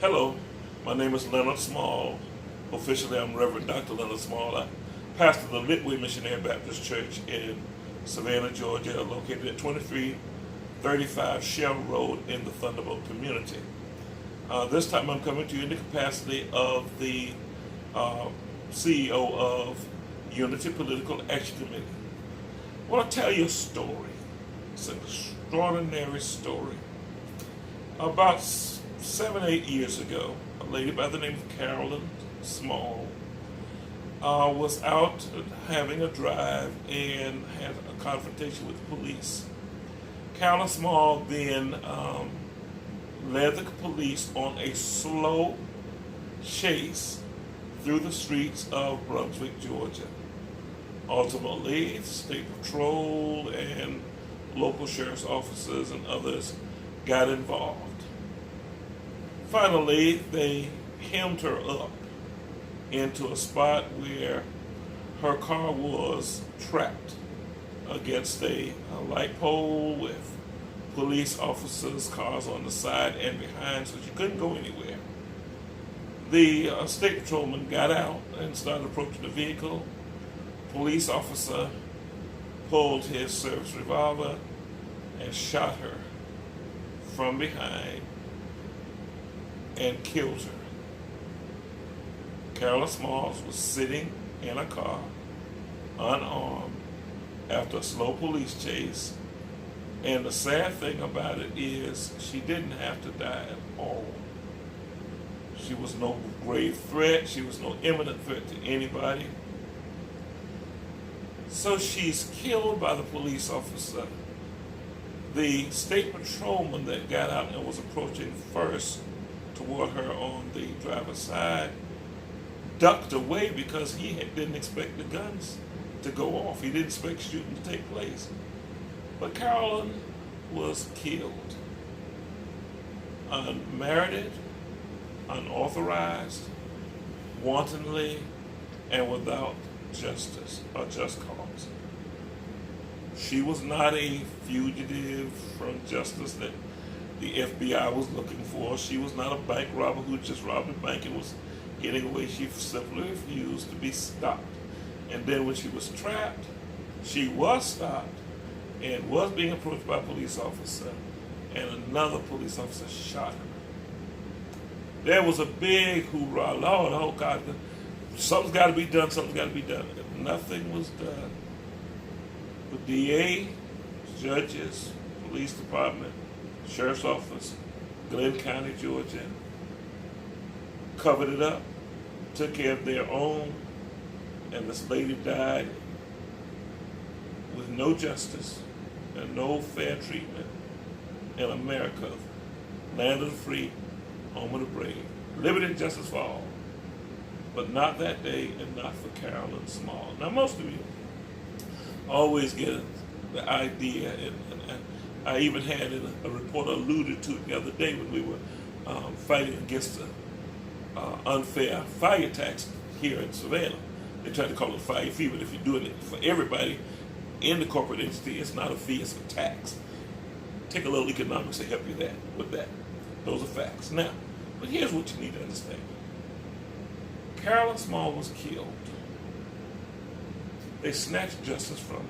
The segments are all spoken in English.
Hello, my name is Leonard Small. Officially, I'm Reverend Dr. Leonard Small. I pastor the Litway Missionary Baptist Church in Savannah, Georgia, located at 2335 Shell Road in the Thunderbolt community. This time I'm coming to you in the capacity of the CEO of Unity Political Action Committee. I want to tell you a story. It's an extraordinary story. About 7, 8 years ago, a lady by the name of Carolyn Small was out having a drive and had a confrontation with the police. Carolyn Small then led the police on a slow chase through the streets of Brunswick, Georgia. Ultimately, State Patrol and local sheriff's officers and others got involved. Finally, they hemmed her up into a spot where her car was trapped against a light pole with police officers' cars on the side and behind, so she couldn't go anywhere. The state patrolman got out and started approaching the vehicle. Police officer pulled his service revolver and shot her from behind and killed her. Carolyn Smalls was sitting in a car, unarmed, after a slow police chase. And the sad thing about it is she didn't have to die at all. She was no grave threat. She was no imminent threat to anybody. So she's killed by the police officer. The state patrolman that got out and was approaching first toward her on the driver's side ducked away because he didn't expect the guns to go off. He didn't expect shooting to take place. But Carolyn was killed. Unmerited, unauthorized, wantonly, and without justice or just cause. She was not a fugitive from justice that the FBI was looking for. She was not a bank robber who just robbed a bank and was getting away. She simply refused to be stopped. And then when she was trapped, she was stopped and was being approached by a police officer, and another police officer shot her. There was a big hoorah, Lord, oh God, something's got to be done, something's got to be done. And nothing was done. The DA, judges, police department, sheriff's office, Glenn County, Georgia, covered it up, took care of their own, and this lady died with no justice and no fair treatment in America, land of the free, home of the brave. Liberty and justice for all, but not that day and not for Carolyn Small. Now, most of you always get the idea, and I even had a reporter alluded to it the other day when we were fighting against the unfair fire tax here in Savannah. They tried to call it a fire fee, but if you're doing it for everybody in the corporate entity, it's not a fee, it's a tax. Take a little economics to help you with that. Those are facts. Now, but here's what you need to understand. Carolyn Small was killed. They snatched justice from her.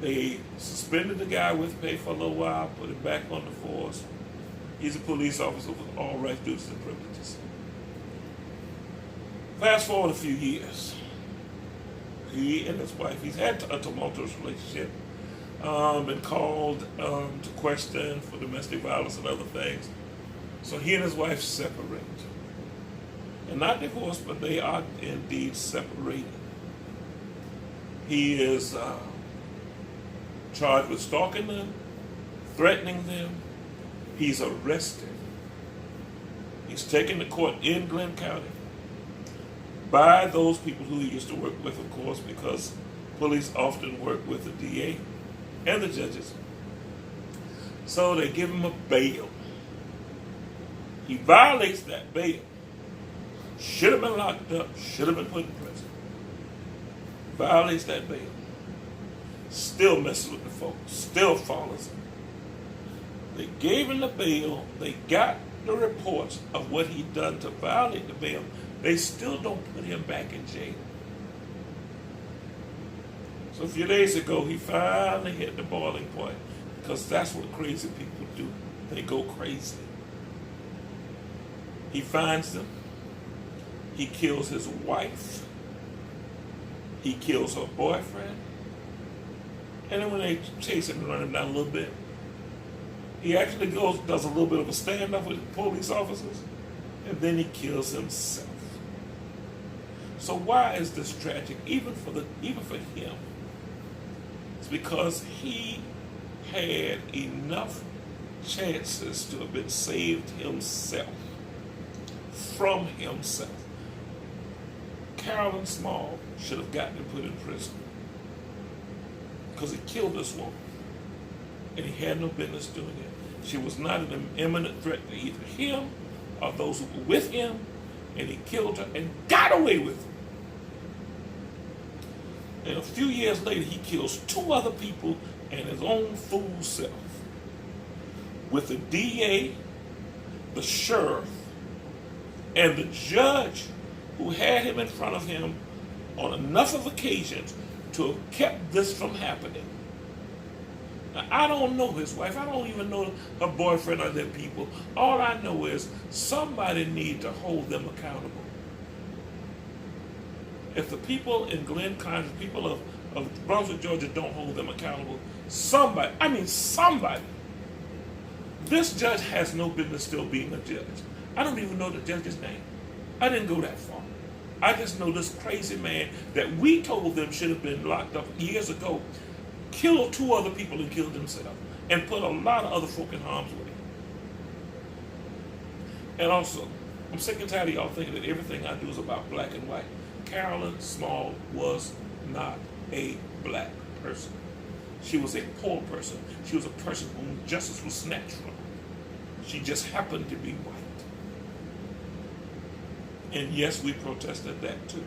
They suspended the guy with pay for a little while, put him back on the force. He's a police officer with all rights, duties, and privileges. Fast forward a few years. He and his wife, he's had a tumultuous relationship, been called to question for domestic violence and other things. So he and his wife separate. And not divorced, but they are indeed separated. He is charged with stalking them, threatening them. He's arrested. He's taken to court in Glenn County by those people who he used to work with, of course, because police often work with the DA and the judges. So they give him a bail. He violates that bail. Should have been locked up, should have been put in prison. Violates that bail. Still messes with the folks, still follows them. They gave him the bail, they got the reports of what he'd done to violate the bail, they still don't put him back in jail. So a few days ago, he finally hit the boiling point, because that's what crazy people do. They go crazy. He finds them. He kills his wife. He kills her boyfriend. And then when they chase him and run him down a little bit, he actually does a little bit of a standoff with police officers, and then he kills himself. So why is this tragic? Even for him, it's because he had enough chances to have been saved himself from himself. Carolyn Small should have gotten put in prison because he killed this woman, and he had no business doing it. She was not an imminent threat to either him or those who were with him, and he killed her and got away with it. And a few years later, he kills 2 other people and his own fool self, with the DA, the sheriff, and the judge who had him in front of him on enough of occasions to have kept this from happening. Now, I don't know his wife. I don't even know her boyfriend or their people. All I know is somebody needs to hold them accountable. If the people in Glenn County, the people of Brunswick, Georgia, don't hold them accountable, somebody, this judge has no business still being a judge. I don't even know the judge's name. I didn't go that far. I just know this crazy man that we told them should have been locked up years ago, killed 2 other people and killed himself, and put a lot of other folk in harm's way. And also, I'm sick and tired of y'all thinking that everything I do is about black and white. Carolyn Small was not a black person. She was a poor person. She was a person whom justice was snatched from. She just happened to be white. And yes, we protested that too.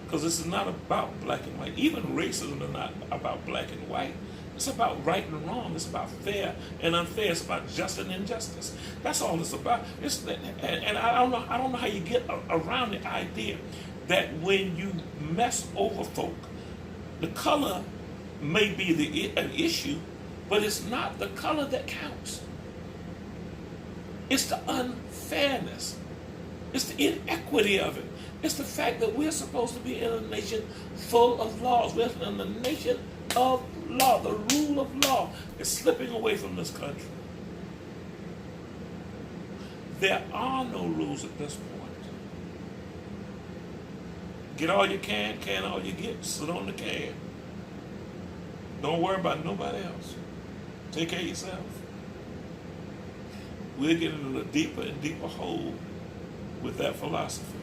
Because this is not about black and white. Even racism is not about black and white. It's about right and wrong. It's about fair and unfair. It's about justice and injustice. That's all it's about. And I don't know how you get around the idea that when you mess over folk, the color may be an issue, but it's not the color that counts. It's the unfairness. It's the inequity of it. It's the fact that we're supposed to be in a nation full of laws. We're in a nation of law. The rule of law is slipping away from this country. There are no rules at this point. Get all you can all you get. Sit on the can. Don't worry about nobody else. Take care of yourself. We're getting in a deeper and deeper hole with that philosophy.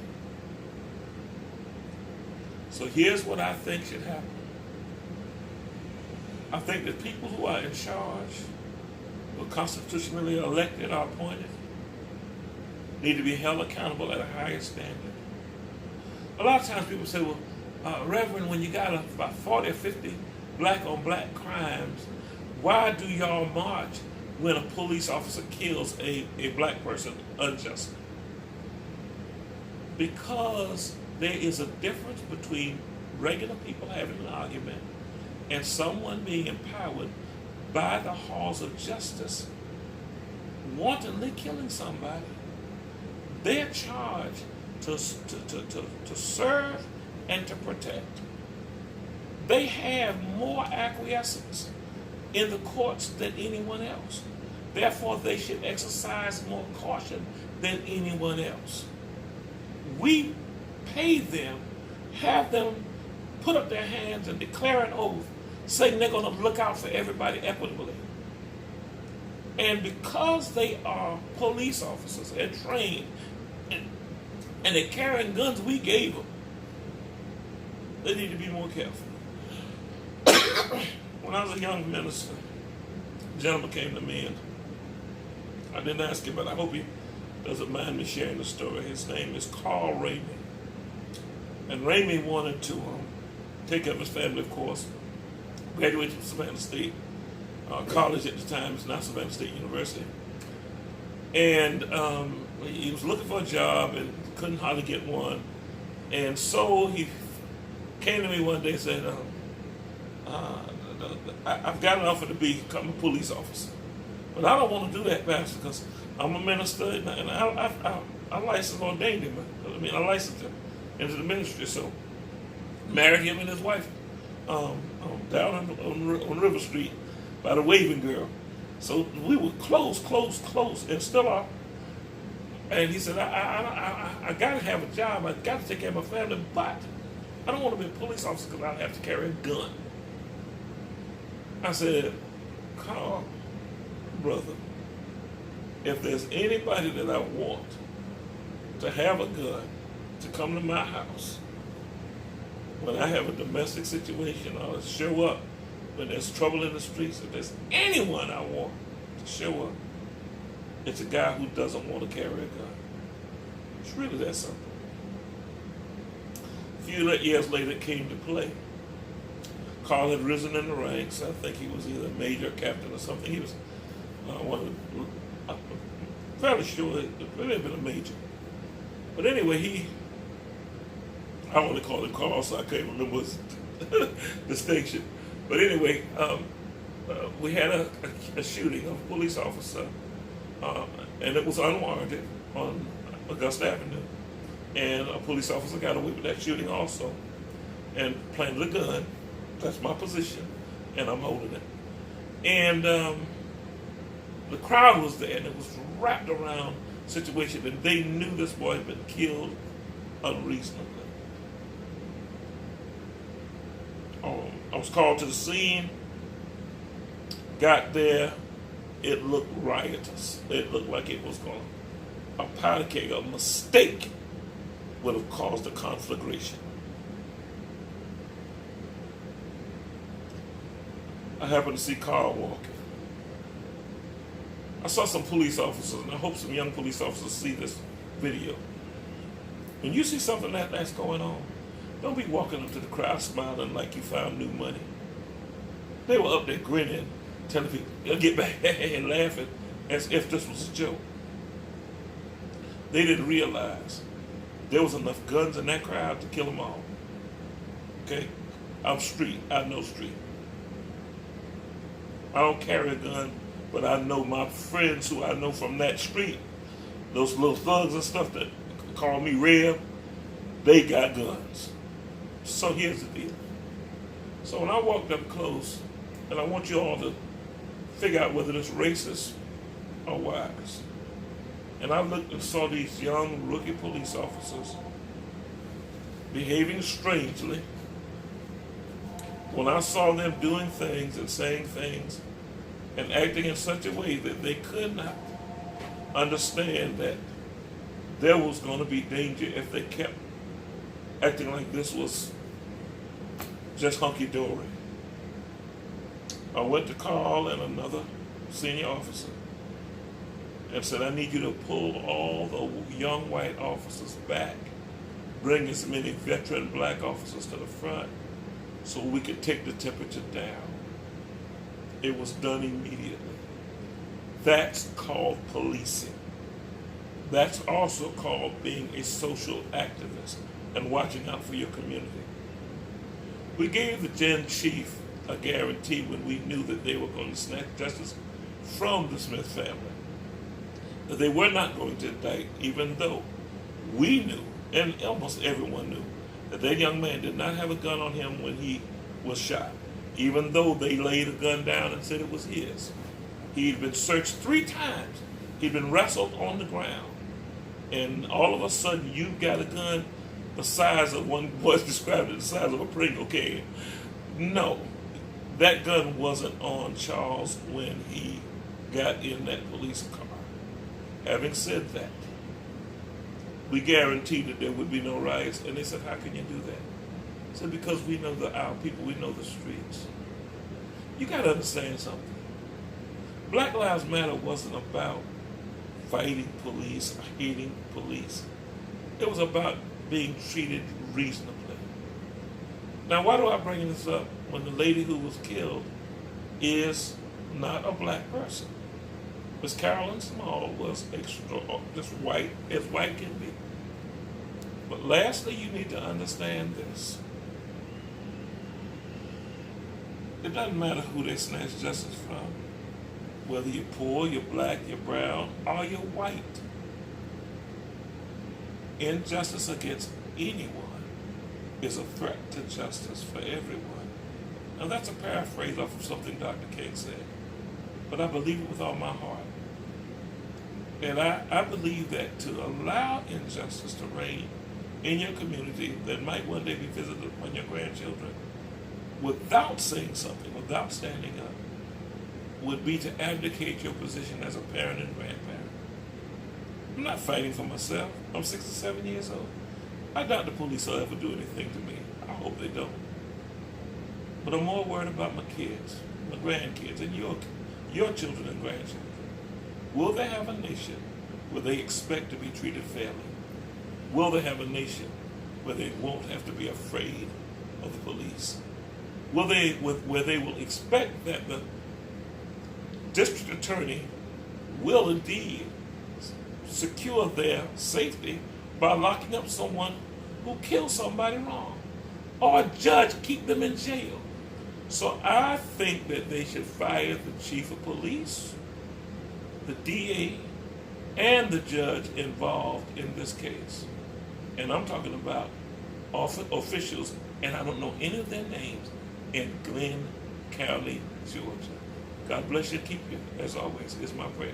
So here's what I think should happen. I think that people who are in charge, who are constitutionally elected or appointed, need to be held accountable at a higher standard. A lot of times people say, well, Reverend, when you got about 40 or 50 black on black crimes, why do y'all march when a police officer kills a black person unjustly? Because there is a difference between regular people having an argument and someone being empowered by the halls of justice wantonly killing somebody. They're charged to serve and to protect. They have more acquiescence in the courts than anyone else. Therefore, they should exercise more caution than anyone else. We pay them, have them put up their hands and declare an oath saying they're going to look out for everybody equitably. And because they are police officers and trained and they're carrying guns we gave them, they need to be more careful. When I was a young minister, a gentleman came to me and I didn't ask him, but I hope he doesn't mind me sharing the story. His name is Carl Ramey. And Ramey wanted to take up his family, of course. Graduated from Savannah State College at the time. It's now Savannah State University. And he was looking for a job and couldn't hardly get one. And so he came to me one day and said, uh, I've got an offer to become a police officer. But I don't want to do that, Pastor, because I'm a minister and I licensed ordained him. I licensed him into the ministry. So married him and his wife down on River Street by the Waving Girl. So we were close, and still are. And he said, I got to have a job. I got to take care of my family, but I don't want to be a police officer because I have to carry a gun. I said, Carl, brother, if there's anybody that I want to have a gun to come to my house when I have a domestic situation or to show up when there's trouble in the streets, if there's anyone I want to show up, it's a guy who doesn't want to carry a gun. It's really that simple. A few years later, it came to play. Carl had risen in the ranks. I think he was either a major or captain or something. He was I'm fairly sure it may have been a major. But anyway, I only call him Carl, so I can't remember his distinction. But anyway, we had a shooting of a police officer, and it was unwarranted on Augusta Avenue. And a police officer got away with that shooting also, and planted a gun. That's my position, and I'm holding it. And the crowd was there, and it was wrapped around a situation, and they knew this boy had been killed unreasonably. I was called to the scene, got there, it looked riotous. It looked like it was going to, a powder keg, a mistake would have caused a conflagration. I happened to see Carl walking. I saw some police officers, and I hope some young police officers see this video. When you see something that's going on, don't be walking up to the crowd smiling like you found new money. They were up there grinning, telling people, get back, and laughing as if this was a joke. They didn't realize there was enough guns in that crowd to kill them all. Okay? I'm street. I know street. I don't carry a gun, but I know my friends who I know from that street, those little thugs and stuff that call me Red, they got guns. So here's the deal. So when I walked up close, and I want you all to figure out whether it's racist or wise. And I looked and saw these young rookie police officers behaving strangely. When I saw them doing things and saying things and acting in such a way that they could not understand that there was going to be danger if they kept acting like this was just hunky-dory. I went to Carl and another senior officer and said, I need you to pull all the young white officers back, bring as many veteran black officers to the front so we could take the temperature down. It was done immediately. That's called policing. That's also called being a social activist and watching out for your community. We gave the Gen Chief a guarantee when we knew that they were going to snatch justice from the Smith family, that they were not going to indict, even though we knew, and almost everyone knew, that that young man did not have a gun on him when he was shot, even though they laid a gun down and said it was his. He'd been searched 3 times. He'd been wrestled on the ground. And all of a sudden, you got a gun the size of, one was described as the size of a Pringle can. No, that gun wasn't on Charles when he got in that police car. Having said that, we guaranteed that there would be no riots. And they said, how can you do that? I said, because we know our people, we know the streets. You got to understand something. Black Lives Matter wasn't about fighting police or hating police. It was about being treated reasonably. Now, why do I bring this up when the lady who was killed is not a black person? Miss Carolyn Small was just white as white can be. But lastly, you need to understand this. It doesn't matter who they snatch justice from, whether you're poor, you're black, you're brown, or you're white. Injustice against anyone is a threat to justice for everyone. Now that's a paraphrase of something Dr. King said, but I believe it with all my heart. And I believe that to allow injustice to reign in your community that might one day be visited upon your grandchildren without saying something, without standing up, would be to abdicate your position as a parent and grandparent. I'm not fighting for myself. I'm 67 years old. I doubt the police will ever do anything to me. I hope they don't. But I'm more worried about my kids, my grandkids, and your children and grandchildren. Will they have a nation where they expect to be treated fairly? Will they have a nation where they won't have to be afraid of the police? Where they will expect that the district attorney will indeed secure their safety by locking up someone who killed somebody wrong, or a judge keep them in jail. So I think that they should fire the chief of police, the DA, and the judge involved in this case. And I'm talking about officials, and I don't know any of their names, in Glenn County, Georgia. God bless you and keep you, as always, is my prayer.